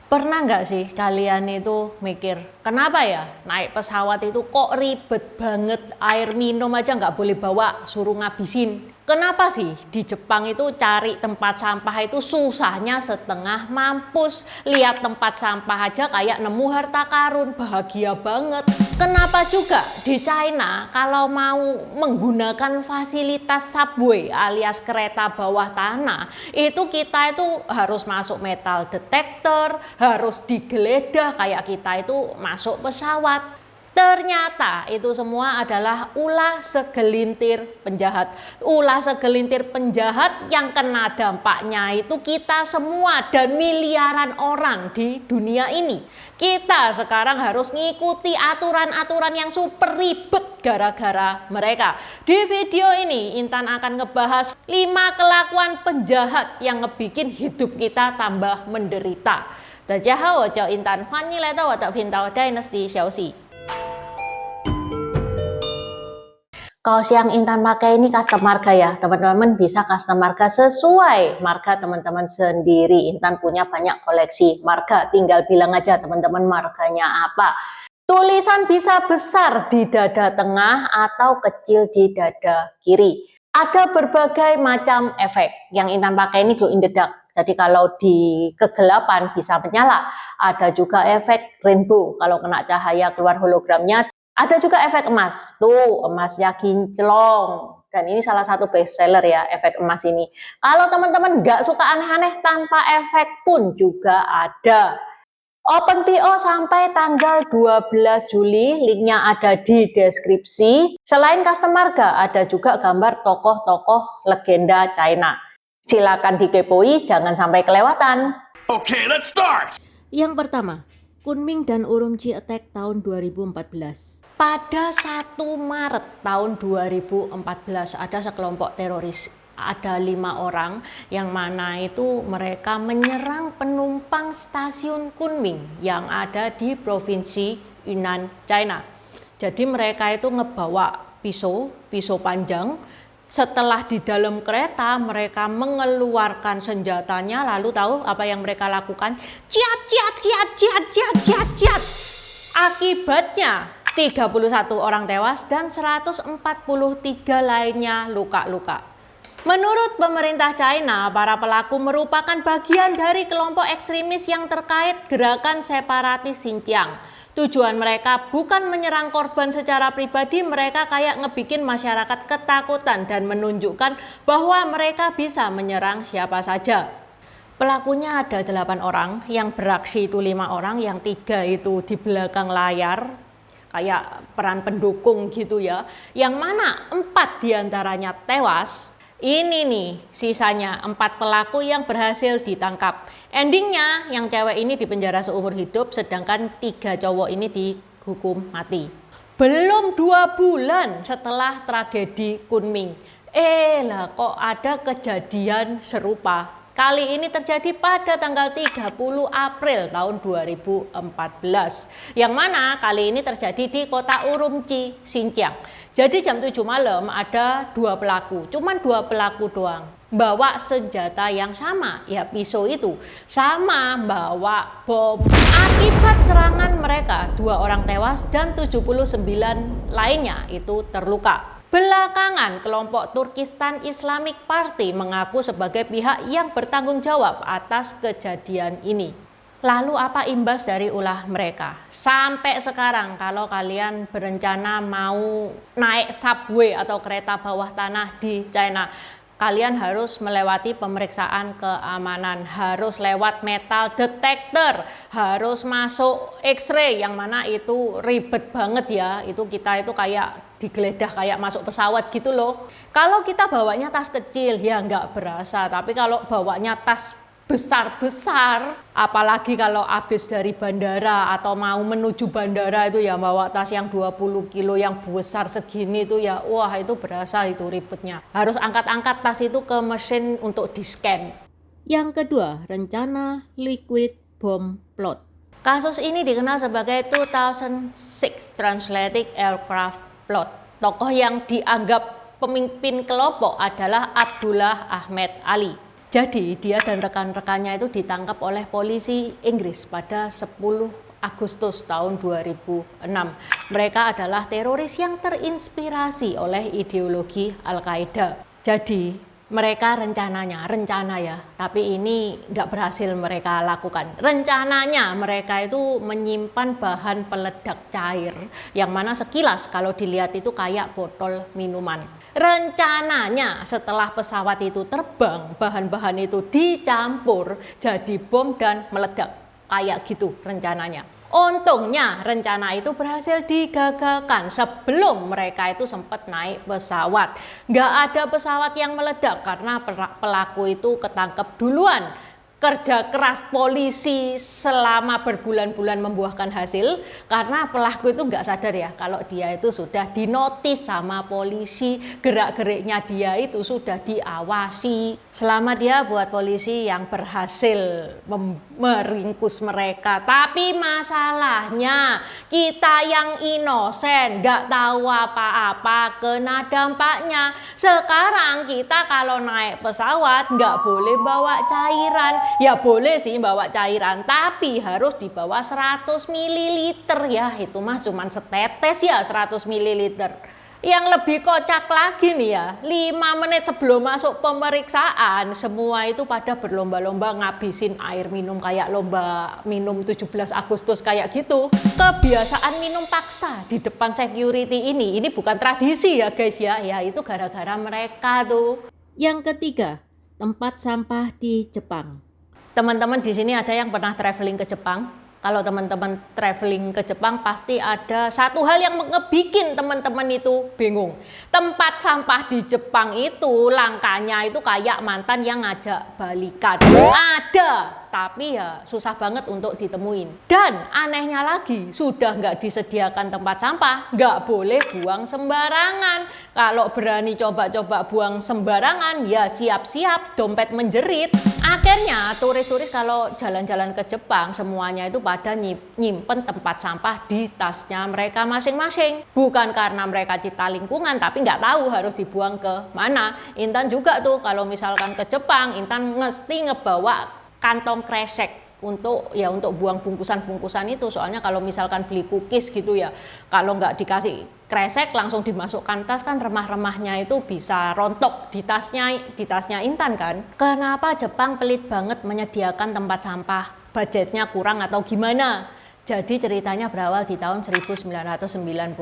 Pernah nggak sih kalian itu mikir, kenapa ya naik pesawat itu kok ribet banget, air minum aja nggak boleh bawa, suruh ngabisin. Kenapa sih di Jepang itu cari tempat sampah itu susahnya setengah mampus. Lihat tempat sampah aja kayak nemu harta karun, bahagia banget. Kenapa juga di China kalau mau menggunakan fasilitas subway alias kereta bawah tanah, itu kita itu harus masuk metal detector, harus digeledah kayak kita itu masuk pesawat. Ternyata itu semua adalah ulah segelintir penjahat. Ulah segelintir penjahat yang kena dampaknya itu kita semua dan miliaran orang di dunia ini. Kita sekarang harus ngikuti aturan-aturan yang super ribet gara-gara mereka. Di video ini Intan akan ngebahas 5 kelakuan penjahat yang ngebikin hidup kita tambah menderita. Dajaha wojo Intan, Fanny Leto Watak Bintao Dynasty Xiaoxi. Kaos yang Intan pakai ini custom marga ya, teman-teman bisa custom marga sesuai marga teman-teman sendiri. Intan punya banyak koleksi marga, tinggal bilang aja teman-teman marganya apa. Tulisan bisa besar di dada tengah atau kecil di dada kiri. Ada berbagai macam efek. Yang Intan pakai ini glow in the dark. Jadi kalau di kegelapan bisa menyala. Ada juga efek rainbow. Kalau kena cahaya keluar hologramnya. Ada juga efek emas, tuh emasnya kinclong. Dan ini salah satu best seller ya, efek emas ini. Kalau teman-teman nggak suka aneh-aneh tanpa efek pun juga ada. Open PO sampai tanggal 12 Juli, linknya ada di deskripsi. Selain custom marga, ada juga gambar tokoh-tokoh legenda China. Silakan dikepoi, jangan sampai kelewatan. Okay, let's start! Yang pertama, Kunming dan Urumqi Attack tahun 2014. Pada 1 Maret tahun 2014 ada sekelompok teroris, ada 5 orang yang mana itu mereka menyerang penumpang stasiun Kunming yang ada di provinsi Yunnan, China. Jadi mereka itu ngebawa pisau panjang. Setelah di dalam kereta mereka mengeluarkan senjatanya, lalu tahu apa yang mereka lakukan? Ciat. Akibatnya 31 orang tewas dan 143 lainnya luka-luka. Menurut pemerintah China, para pelaku merupakan bagian dari kelompok ekstremis yang terkait gerakan separatis Xinjiang. Tujuan mereka bukan menyerang korban secara pribadi, mereka kayak ngebikin masyarakat ketakutan dan menunjukkan bahwa mereka bisa menyerang siapa saja. Pelakunya ada 8 orang, yang beraksi itu 5 orang, yang 3 itu di belakang layar. Kayak peran pendukung gitu ya, yang mana 4 diantaranya tewas. Ini nih sisanya 4 pelaku yang berhasil ditangkap. Endingnya yang cewek ini dipenjara seumur hidup, sedangkan 3 cowok ini dihukum mati. Belum 2 bulan setelah tragedi Kunming, lah kok ada kejadian serupa. Kali ini terjadi pada tanggal 30 April tahun 2014. Yang mana kali ini terjadi di kota Urumqi, Xinjiang. Jadi jam 7 malam ada 2 pelaku, cuman 2 pelaku doang. Bawa senjata yang sama, ya pisau itu. Sama bawa bom. Akibat serangan mereka, 2 orang tewas dan 79 lainnya itu terluka. Belakangan, kelompok Turkistan Islamic Party mengaku sebagai pihak yang bertanggung jawab atas kejadian ini. Lalu apa imbas dari ulah mereka? Sampai sekarang kalau kalian berencana mau naik subway atau kereta bawah tanah di China, kalian harus melewati pemeriksaan keamanan, harus lewat metal detector, harus masuk X-ray yang mana itu ribet banget ya. Itu kita itu kayak digeledah kayak masuk pesawat gitu loh. Kalau kita bawanya tas kecil ya nggak berasa, tapi kalau bawanya tas besar-besar, apalagi kalau habis dari bandara atau mau menuju bandara itu ya bawa tas yang 20 kilo yang besar segini itu ya, wah itu berasa itu ribetnya. Harus angkat-angkat tas itu ke mesin untuk di-scan. Yang kedua, rencana liquid bomb plot. Kasus ini dikenal sebagai 2006 Transatlantic Aircraft Plot. Tokoh yang dianggap pemimpin kelompok adalah Abdullah Ahmed Ali. Jadi dia dan rekan-rekannya itu ditangkap oleh polisi Inggris pada 10 Agustus tahun 2006. Mereka adalah teroris yang terinspirasi oleh ideologi Al-Qaeda. Jadi mereka rencana ya, tapi ini nggak berhasil mereka lakukan. Rencananya mereka itu menyimpan bahan peledak cair, yang mana sekilas kalau dilihat itu kayak botol minuman. Rencananya setelah pesawat itu terbang, bahan-bahan itu dicampur jadi bom dan meledak. Kayak gitu rencananya. Untungnya rencana itu berhasil digagalkan sebelum mereka itu sempat naik pesawat. Nggak ada pesawat yang meledak karena pelaku itu ketangkep duluan. Kerja keras polisi selama berbulan-bulan membuahkan hasil karena pelaku itu nggak sadar ya kalau dia itu sudah dinotis sama polisi, gerak-geriknya dia itu sudah diawasi. Selamat ya buat polisi yang berhasil meringkus mereka. Tapi masalahnya kita yang inosen nggak tahu apa-apa kena dampaknya. Sekarang kita kalau naik pesawat nggak boleh bawa cairan. Ya boleh sih bawa cairan, tapi harus di bawah 100 ml ya. Itu mah cuman setetes ya 100 ml. Yang lebih kocak lagi nih ya, 5 menit sebelum masuk pemeriksaan semua itu pada berlomba-lomba ngabisin air minum kayak lomba minum 17 Agustus kayak gitu. Kebiasaan minum paksa di depan security ini bukan tradisi ya guys ya. Ya itu gara-gara mereka tuh. Yang ketiga, tempat sampah di Jepang. Teman-teman di sini ada yang pernah traveling ke Jepang? Kalau teman-teman traveling ke Jepang pasti ada satu hal yang ngebikin teman-teman itu bingung. Tempat sampah di Jepang itu langkahnya itu kayak mantan yang ngajak balikan. Ada, tapi ya susah banget untuk ditemuin. Dan anehnya lagi, sudah nggak disediakan tempat sampah, nggak boleh buang sembarangan. Kalau berani coba-coba buang sembarangan, ya siap-siap dompet menjerit. Akhirnya turis-turis kalau jalan-jalan ke Jepang semuanya itu pada nyimpen tempat sampah di tasnya mereka masing-masing. Bukan karena mereka cinta lingkungan, tapi nggak tahu harus dibuang ke mana. Intan juga tuh kalau misalkan ke Jepang, Intan mesti ngebawa kantong kresek untuk buang bungkusan-bungkusan itu. Soalnya kalau misalkan beli cookies gitu ya, kalau nggak dikasih kresek langsung dimasukkan tas kan remah-remahnya itu bisa rontok di tasnya Intan kan. Kenapa Jepang pelit banget menyediakan tempat sampah? Budgetnya kurang atau gimana? Jadi ceritanya berawal di tahun 1995.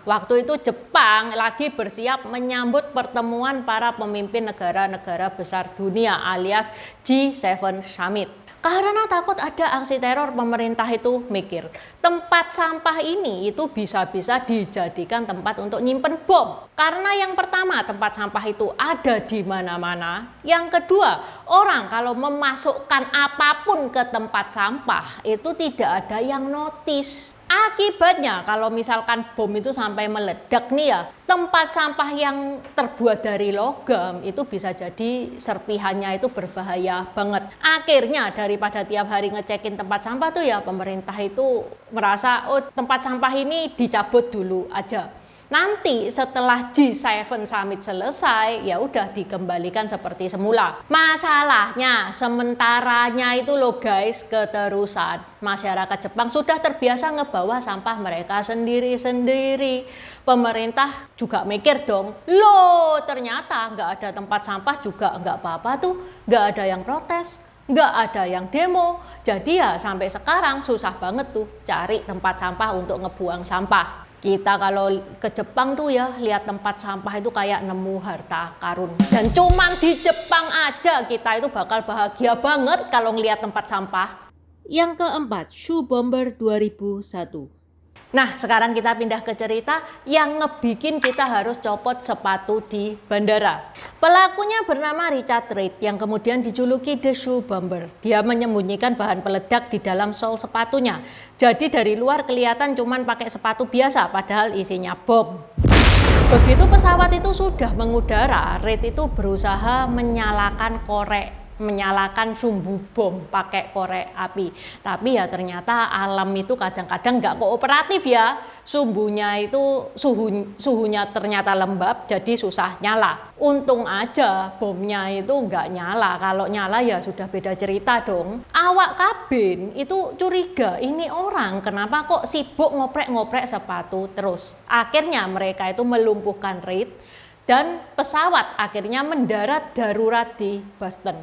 Waktu itu Jepang lagi bersiap menyambut pertemuan para pemimpin negara-negara besar dunia alias G7 Summit. Karena takut ada aksi teror, pemerintah itu mikir tempat sampah ini itu bisa-bisa dijadikan tempat untuk nyimpen bom. Karena yang pertama tempat sampah itu ada di mana-mana. Yang kedua, orang kalau memasukkan apapun ke tempat sampah itu tidak ada yang notice. Akibatnya kalau misalkan bom itu sampai meledak nih ya, tempat sampah yang terbuat dari logam itu bisa jadi serpihannya itu berbahaya banget. Akhirnya daripada tiap hari ngecekin tempat sampah tuh ya, pemerintah itu merasa oh tempat sampah ini dicabut dulu aja. Nanti setelah G7 Summit selesai, ya udah dikembalikan seperti semula. Masalahnya sementaranya itu loh guys, keterusan. Masyarakat Jepang sudah terbiasa ngebawa sampah mereka sendiri-sendiri. Pemerintah juga mikir dong, loh ternyata nggak ada tempat sampah juga nggak apa-apa tuh, nggak ada yang protes. Nggak ada yang demo. Jadi ya sampai sekarang susah banget tuh cari tempat sampah untuk ngebuang sampah. Kita kalau ke Jepang tuh ya lihat tempat sampah itu kayak nemu harta karun. Dan cuman di Jepang aja kita itu bakal bahagia banget kalau ngelihat tempat sampah. Yang keempat, Shoe Bomber 2001. Nah sekarang kita pindah ke cerita yang ngebikin kita harus copot sepatu di bandara. Pelakunya bernama Richard Reid yang kemudian dijuluki The Shoe Bomber. Dia menyembunyikan bahan peledak di dalam sol sepatunya. Jadi dari luar kelihatan cuman pakai sepatu biasa padahal isinya bom. Begitu pesawat itu sudah mengudara, Reid itu berusaha menyalakan korek menyalakan sumbu bom pakai korek api. Tapi ya ternyata alam itu kadang-kadang nggak kooperatif ya. Sumbunya itu suhunya ternyata lembab, jadi susah nyala. Untung aja bomnya itu nggak nyala. Kalau nyala ya sudah beda cerita dong. Awak kabin itu curiga, ini orang kenapa kok sibuk ngoprek-ngoprek sepatu terus. Akhirnya mereka itu melumpuhkan Reid dan pesawat akhirnya mendarat darurat di Boston.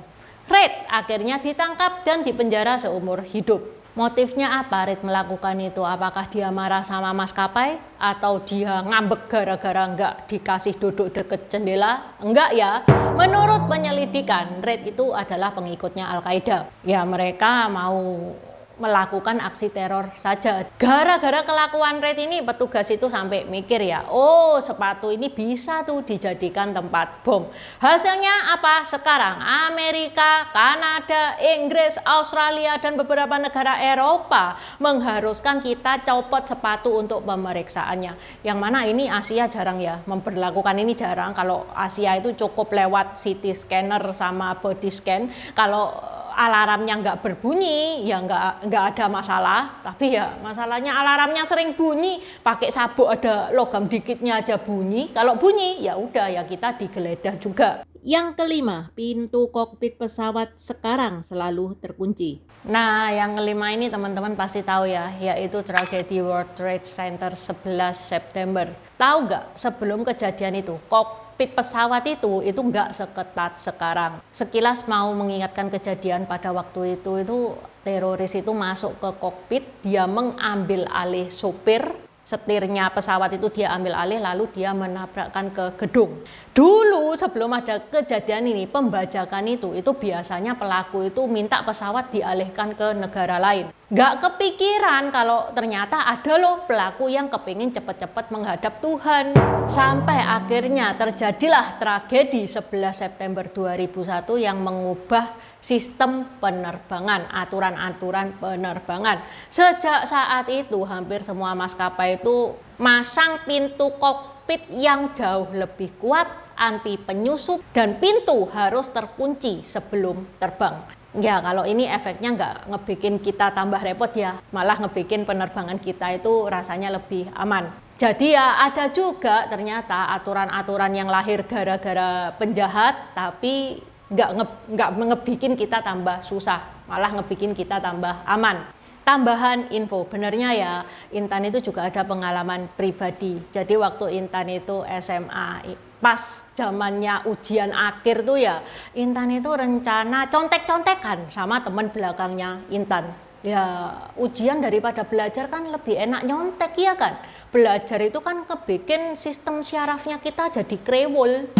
Reid akhirnya ditangkap dan dipenjara seumur hidup. Motifnya apa Reid melakukan itu? Apakah dia marah sama maskapai? Atau dia ngambek gara-gara nggak dikasih duduk deket jendela? Enggak ya. Menurut penyelidikan, Reid itu adalah pengikutnya Al-Qaeda. Ya mereka mau melakukan aksi teror saja. Gara-gara kelakuan Reid ini petugas itu sampai mikir ya, oh sepatu ini bisa tuh dijadikan tempat bom. Hasilnya apa? Sekarang Amerika, Kanada, Inggris, Australia dan beberapa negara Eropa mengharuskan kita copot sepatu untuk pemeriksaannya. Yang mana ini Asia jarang ya memperlakukan ini, jarang. Kalau Asia itu cukup lewat CT scanner sama body scan. Kalau alarmnya nggak berbunyi ya nggak ada masalah, tapi ya masalahnya alarmnya sering bunyi, pakai sabuk ada logam dikitnya aja bunyi. Kalau bunyi ya udah ya kita digeledah juga. Yang kelima, pintu kokpit pesawat sekarang selalu terkunci. Nah, yang kelima ini teman-teman pasti tahu ya, yaitu tragedi World Trade Center 11 September. Tahu nggak sebelum kejadian itu kokpit pesawat itu nggak seketat sekarang. Sekilas mau mengingatkan kejadian pada waktu itu teroris itu masuk ke kokpit, dia mengambil alih sopir, setirnya pesawat itu dia ambil alih lalu dia menabrakkan ke gedung. Dulu sebelum ada kejadian ini, pembajakan itu biasanya pelaku itu minta pesawat dialihkan ke negara lain. Gak kepikiran kalau ternyata ada loh pelaku yang kepingin cepet-cepet menghadap Tuhan. Sampai akhirnya terjadilah tragedi 11 September 2001 yang mengubah sistem penerbangan, aturan-aturan penerbangan. Sejak saat itu hampir semua maskapai itu masang pintu kokpit yang jauh lebih kuat, anti penyusup, dan pintu harus terkunci sebelum terbang. Ya kalau ini efeknya nggak ngebikin kita tambah repot ya, malah ngebikin penerbangan kita itu rasanya lebih aman. Jadi ya ada juga ternyata aturan-aturan yang lahir gara-gara penjahat, tapi nggak ngebikin kita tambah susah, malah ngebikin kita tambah aman. Tambahan info, benernya ya Intan itu juga ada pengalaman pribadi. Jadi waktu Intan itu SMA, pas zamannya ujian akhir tuh ya, Intan itu rencana contek-contekan sama teman belakangnya Intan. Ya ujian daripada belajar kan lebih enak nyontek ya kan. Belajar itu kan kebikin sistem syarafnya kita jadi krewul.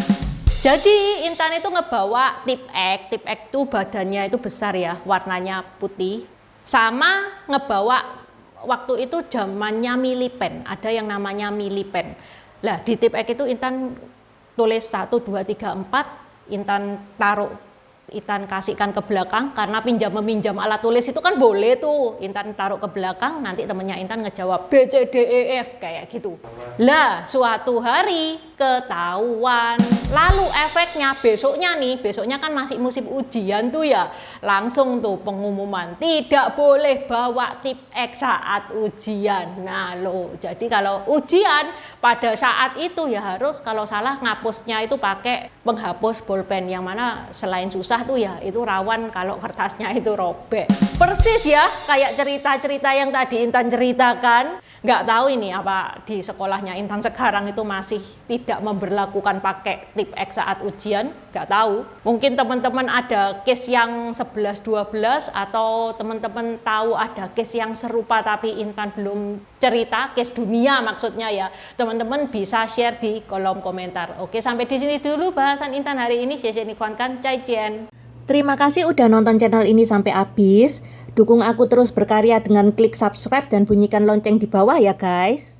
Jadi Intan itu ngebawa tip X itu badannya itu besar ya, warnanya putih. Sama ngebawa waktu itu zamannya milipen, ada yang namanya milipen. Lah di tip X itu Intan tulis 1, 2, 3, 4, Intan kasihkan ke belakang, karena meminjam alat tulis itu kan boleh tuh. Intan taruh ke belakang, nanti temennya Intan ngejawab B, C, D, E, F kayak gitu. Lah suatu hari ketahuan. Lalu efeknya besoknya kan masih musim ujian tuh ya. Langsung tuh pengumuman, tidak boleh bawa tip X saat ujian. Nah loh, jadi kalau ujian pada saat itu ya harus kalau salah ngapusnya itu pakai penghapus bolpen, yang mana selain susah tuh ya itu rawan kalau kertasnya itu robek. Persis ya kayak cerita-cerita yang tadi Intan ceritakan. Nggak tahu ini apa di sekolahnya Intan sekarang itu masih tidak memberlakukan pakai tip X saat ujian, nggak tahu. Mungkin teman-teman ada case yang 11-12 atau teman-teman tahu ada case yang serupa tapi Intan belum cerita, case dunia maksudnya ya. Teman-teman bisa share di kolom komentar. Oke, sampai di sini dulu bahasan Intan hari ini. Zaijian. Terima kasih udah nonton channel ini sampai habis. Dukung aku terus berkarya dengan klik subscribe dan bunyikan lonceng di bawah ya guys.